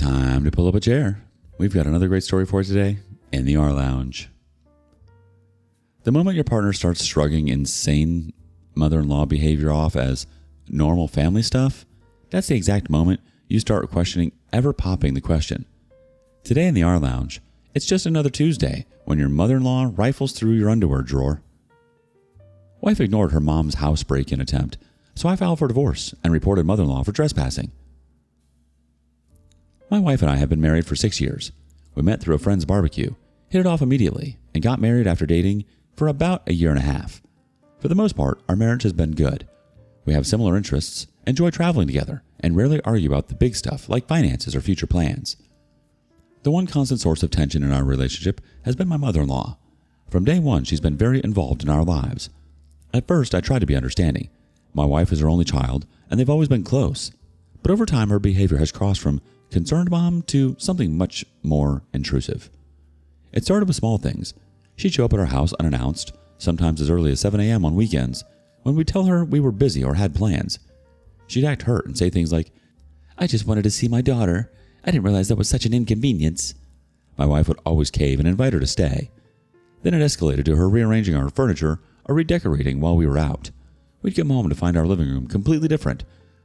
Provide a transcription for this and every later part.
Time to pull up a chair. We've got another great story for you today in the rLounge. The moment your partner starts shrugging insane mother-in-law behavior off as normal family stuff, that's the exact moment you start questioning ever popping the question. Today in the rLounge, it's just another Tuesday when your mother-in-law rifles through your underwear drawer. Wife ignored her mom's house break-in attempt, so I filed for divorce and reported mother-in-law for trespassing. My wife and I have been married for 6 years. We met through a friend's barbecue, hit it off immediately, and got married after dating for about a year and a half. For the most part, our marriage has been good. We have similar interests, enjoy traveling together, and rarely argue about the big stuff like finances or future plans. The one constant source of tension in our relationship has been my mother-in-law. From day one, she's been very involved in our lives. At first, I tried to be understanding. My wife is her only child, and they've always been close. But over time, her behavior has crossed from concerned mom to something much more intrusive. It started with small things. She'd show up at our house unannounced, sometimes as early as 7 a.m. on weekends, when we'd tell her we were busy or had plans. She'd act hurt and say things like, "I just wanted to see my daughter. I didn't realize that was such an inconvenience." My wife would always cave and invite her to stay. Then it escalated to her rearranging our furniture or redecorating while we were out. We'd come home to find our living room completely different,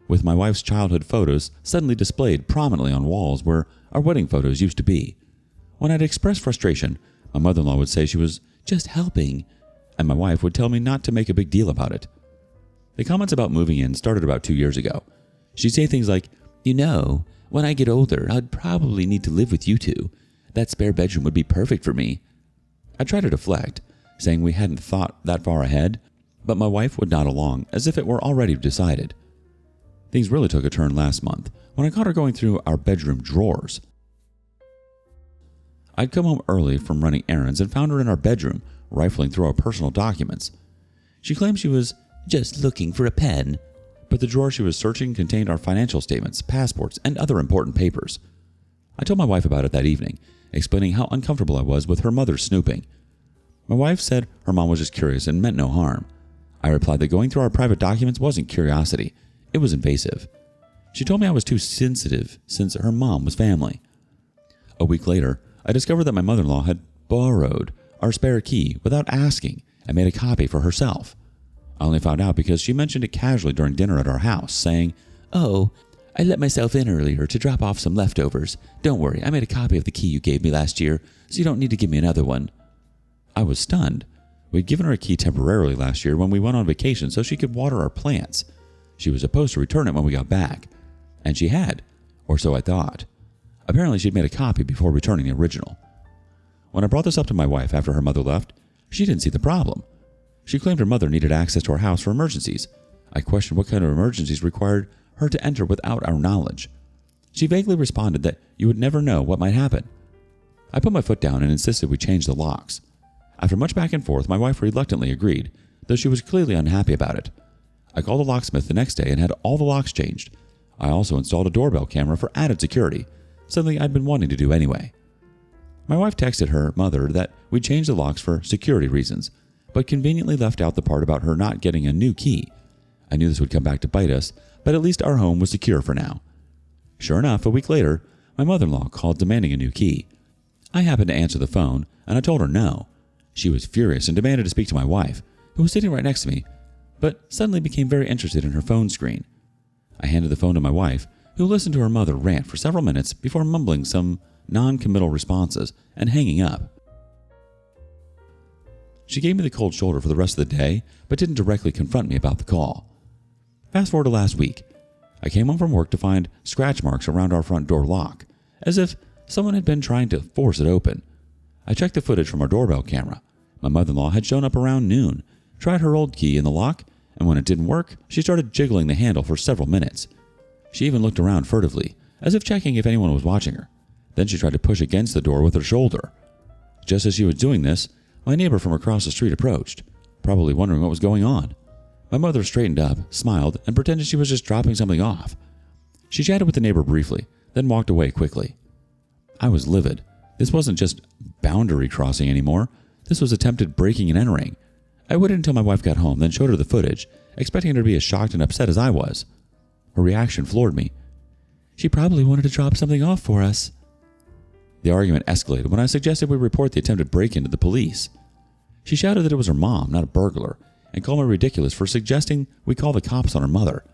with my wife's childhood photos suddenly displayed prominently on walls where our wedding photos used to be. When I'd express frustration, my mother-in-law would say she was just helping, and my wife would tell me not to make a big deal about it. The comments about moving in started about 2 years ago. She'd say things like, "You know, when I get older, I'd probably need to live with you two. That spare bedroom would be perfect for me." I tried to deflect, saying we hadn't thought that far ahead, but my wife would nod along as if it were already decided. Things really took a turn last month when I caught her going through our bedroom drawers. I'd come home early from running errands and found her in our bedroom, rifling through our personal documents. She claimed she was just looking for a pen, but the drawer she was searching contained our financial statements, passports, and other important papers. I told my wife about it that evening, explaining how uncomfortable I was with her mother snooping. My wife said her mom was just curious and meant no harm. I replied that going through our private documents wasn't curiosity, it was invasive. She told me I was too sensitive since her mom was family. A week later, I discovered that my mother-in-law had borrowed our spare key without asking and made a copy for herself. I only found out because she mentioned it casually during dinner at our house, saying, "Oh, I let myself in earlier to drop off some leftovers. Don't worry, I made a copy of the key you gave me last year, so you don't need to give me another one." I was stunned. We'd given her a key temporarily last year when we went on vacation so she could water our plants. She was supposed to return it when we got back, and she had, or so I thought. Apparently, she'd made a copy before returning the original. When I brought this up to my wife after her mother left, she didn't see the problem. She claimed her mother needed access to our house for emergencies. I questioned what kind of emergencies required her to enter without our knowledge. She vaguely responded that you would never know what might happen. I put my foot down and insisted we change the locks. After much back and forth, my wife reluctantly agreed, though she was clearly unhappy about it. I called the locksmith the next day and had all the locks changed. I also installed a doorbell camera for added security, something I'd been wanting to do anyway. My wife texted her mother that we'd changed the locks for security reasons, but conveniently left out the part about her not getting a new key. I knew this would come back to bite us, but at least our home was secure for now. Sure enough, a week later, my mother-in-law called demanding a new key. I happened to answer the phone, and I told her no. She was furious and demanded to speak to my wife, who was sitting right next to me, but suddenly became very interested in her phone screen. I handed the phone to my wife, who listened to her mother rant for several minutes before mumbling some non-committal responses and hanging up. She gave me the cold shoulder for the rest of the day, but didn't directly confront me about the call. Fast forward to last week. I came home from work to find scratch marks around our front door lock, as if someone had been trying to force it open. I checked the footage from our doorbell camera. My mother-in-law had shown up around noon, tried her old key in the lock, and when it didn't work, she started jiggling the handle for several minutes. She even looked around furtively, as if checking if anyone was watching her. Then she tried to push against the door with her shoulder. Just as she was doing this, my neighbor from across the street approached, probably wondering what was going on. My mother straightened up, smiled, and pretended she was just dropping something off. She chatted with the neighbor briefly, then walked away quickly. I was livid. This wasn't just boundary crossing anymore. This was attempted breaking and entering. I waited until my wife got home, then showed her the footage, expecting her to be as shocked and upset as I was. Her reaction floored me. She probably wanted to drop something off for us. The argument escalated when I suggested we report the attempted break-in to the police. She shouted that it was her mom, not a burglar, and called me ridiculous for suggesting we call the cops on her mother.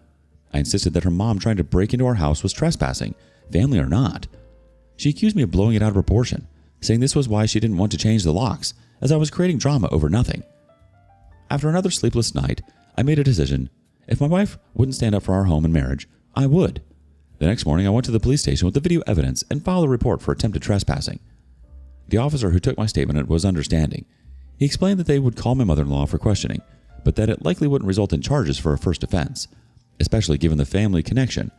I insisted that her mom trying to break into our house was trespassing, family or not. She accused me of blowing it out of proportion, saying this was why she didn't want to change the locks, as I was creating drama over nothing. After another sleepless night, I made a decision. If my wife wouldn't stand up for our home and marriage, I would. The next morning, I went to the police station with the video evidence and filed a report for attempted trespassing. The officer who took my statement was understanding. He explained that they would call my mother-in-law for questioning, but that it likely wouldn't result in charges for a first offense, especially given the family connection.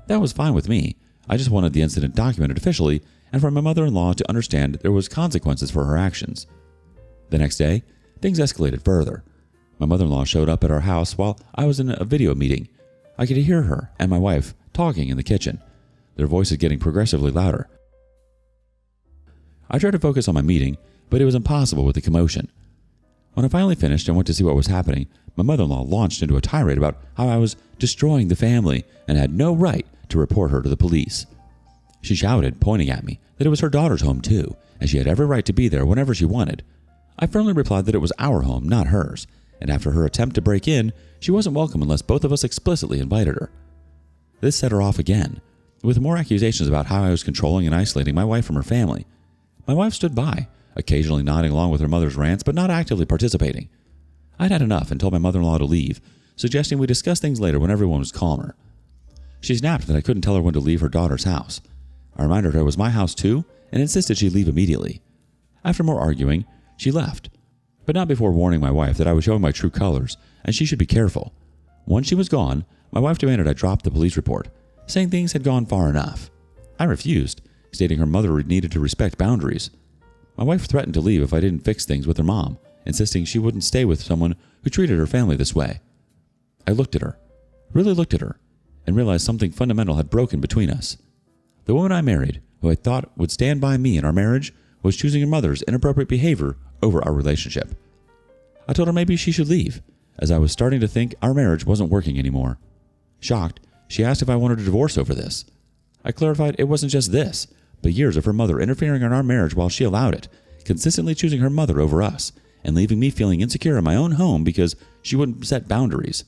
That was fine with me. I just wanted the incident documented officially and for my mother-in-law to understand there was consequences for her actions. The next day, things escalated further. My mother-in-law showed up at our house while I was in a video meeting. I could hear her and my wife talking in the kitchen, their voices getting progressively louder. I tried to focus on my meeting, but it was impossible with the commotion. When I finally finished and went to see what was happening, my mother-in-law launched into a tirade about how I was destroying the family and had no right to report her to the police. She shouted, pointing at me, that it was her daughter's home too, and she had every right to be there whenever she wanted. I firmly replied that it was our home, not hers, and after her attempt to break in, she wasn't welcome unless both of us explicitly invited her. This set her off again, with more accusations about how I was controlling and isolating my wife from her family. My wife stood by, occasionally nodding along with her mother's rants, but not actively participating. I'd had enough and told my mother-in-law to leave, suggesting we discuss things later when everyone was calmer. She snapped that I couldn't tell her when to leave her daughter's house. I reminded her it was my house too, and insisted she leave immediately. After more arguing, she left, but not before warning my wife that I was showing my true colors, and she should be careful. Once she was gone, my wife demanded I drop the police report, saying things had gone far enough. I refused, stating her mother needed to respect boundaries. My wife threatened to leave if I didn't fix things with her mom, insisting she wouldn't stay with someone who treated her family this way. I looked at her, really looked at her, and realized something fundamental had broken between us. The woman I married, who I thought would stand by me in our marriage, was choosing her mother's inappropriate behavior over our relationship. I told her maybe she should leave, as I was starting to think our marriage wasn't working anymore. Shocked, she asked if I wanted a divorce over this. I clarified it wasn't just this, but years of her mother interfering in our marriage while she allowed it, consistently choosing her mother over us, and leaving me feeling insecure in my own home because she wouldn't set boundaries.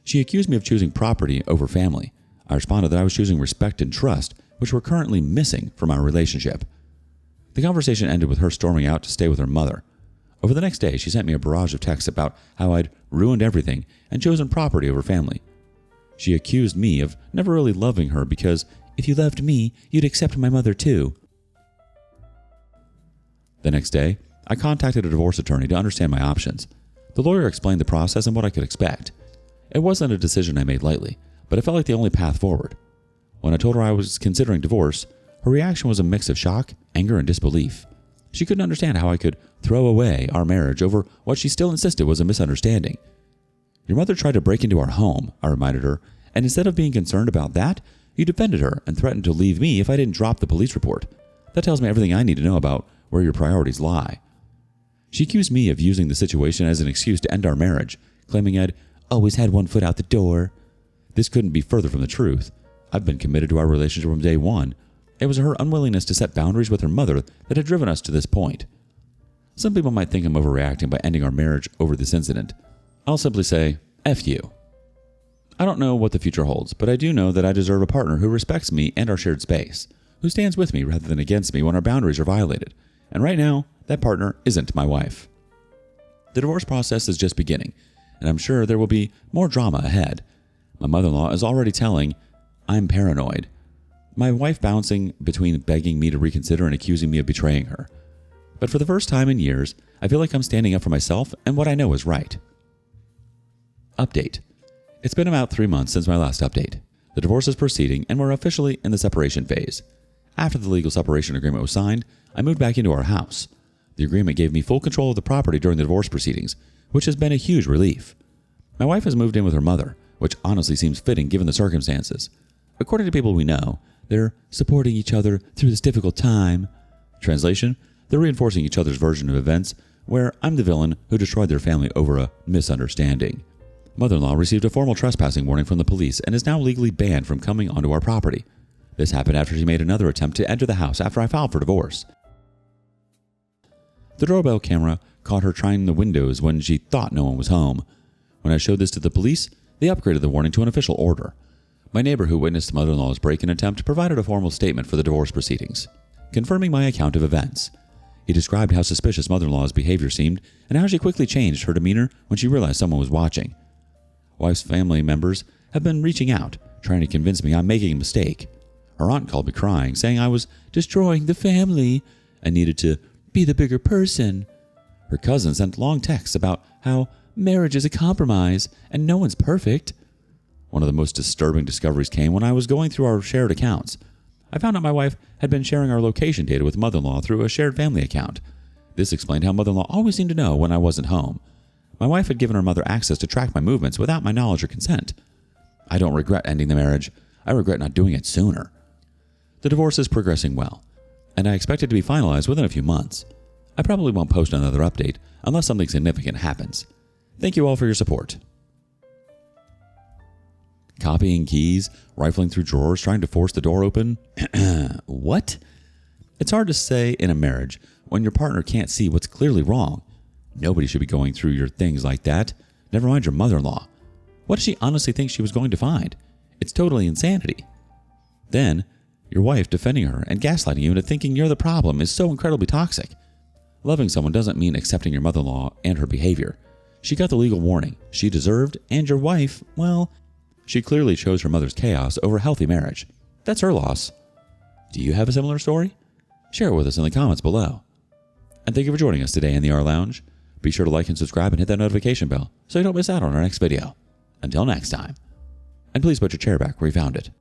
She accused me of choosing property over family. I responded that I was choosing respect and trust, which were currently missing from our relationship. The conversation ended with her storming out to stay with her mother. Over the next day, she sent me a barrage of texts about how I'd ruined everything and chosen property over family. She accused me of never really loving her because if you loved me, you'd accept my mother too. The next day, I contacted a divorce attorney to understand my options. The lawyer explained the process and what I could expect. It wasn't a decision I made lightly, but it felt like the only path forward. When I told her I was considering divorce, her reaction was a mix of shock, anger, and disbelief. She couldn't understand how I could throw away our marriage over what she still insisted was a misunderstanding. Your mother tried to break into our home, I reminded her, and instead of being concerned about that, you defended her and threatened to leave me if I didn't drop the police report. That tells me everything I need to know about where your priorities lie. She accused me of using the situation as an excuse to end our marriage, claiming I'd always had one foot out the door. This couldn't be further from the truth. I've been committed to our relationship from day one. It was her unwillingness to set boundaries with her mother that had driven us to this point. Some people might think I'm overreacting by ending our marriage over this incident. I'll simply say, F you. I don't know what the future holds, but I do know that I deserve a partner who respects me and our shared space, who stands with me rather than against me when our boundaries are violated. And right now, that partner isn't my wife. The divorce process is just beginning, and I'm sure there will be more drama ahead. My mother-in-law is already telling, I'm paranoid. My wife bouncing between begging me to reconsider and accusing me of betraying her. But for the first time in years, I feel like I'm standing up for myself and what I know is right. Update. It's been about 3 months since my last update. The divorce is proceeding and we're officially in the separation phase. After the legal separation agreement was signed, I moved back into our house. The agreement gave me full control of the property during the divorce proceedings, which has been a huge relief. My wife has moved in with her mother, which honestly seems fitting given the circumstances. According to people we know, they're supporting each other through this difficult time. Translation, they're reinforcing each other's version of events, where I'm the villain who destroyed their family over a misunderstanding. Mother-in-law received a formal trespassing warning from the police and is now legally banned from coming onto our property. This happened after she made another attempt to enter the house after I filed for divorce. The doorbell camera caught her trying the windows when she thought no one was home. When I showed this to the police, they upgraded the warning to an official order. My neighbor who witnessed mother-in-law's break-in attempt provided a formal statement for the divorce proceedings, confirming my account of events. He described how suspicious mother-in-law's behavior seemed and how she quickly changed her demeanor when she realized someone was watching. Wife's family members have been reaching out, trying to convince me I'm making a mistake. Her aunt called me crying, saying I was destroying the family and needed to be the bigger person. Her cousin sent long texts about how marriage is a compromise and no one's perfect. One of the most disturbing discoveries came when I was going through our shared accounts. I found out my wife had been sharing our location data with mother-in-law through a shared family account. This explained how mother-in-law always seemed to know when I wasn't home. My wife had given her mother access to track my movements without my knowledge or consent. I don't regret ending the marriage. I regret not doing it sooner. The divorce is progressing well, and I expect it to be finalized within a few months. I probably won't post another update unless something significant happens. Thank you all for your support. Copying keys, rifling through drawers, trying to force the door open. What? It's hard to say in a marriage when your partner can't see what's clearly wrong. Nobody should be going through your things like that. Never mind your mother-in-law. What does she honestly think she was going to find? It's totally insanity. Then, your wife defending her and gaslighting you into thinking you're the problem is so incredibly toxic. Loving someone doesn't mean accepting your mother-in-law and her behavior. She got the legal warning she deserved, and your wife, well, she clearly chose her mother's chaos over healthy marriage. That's her loss. Do you have a similar story? Share it with us in the comments below. And thank you for joining us today in the rLounge. Be sure to like and subscribe and hit that notification bell so you don't miss out on our next video. Until next time. And please put your chair back where you found it.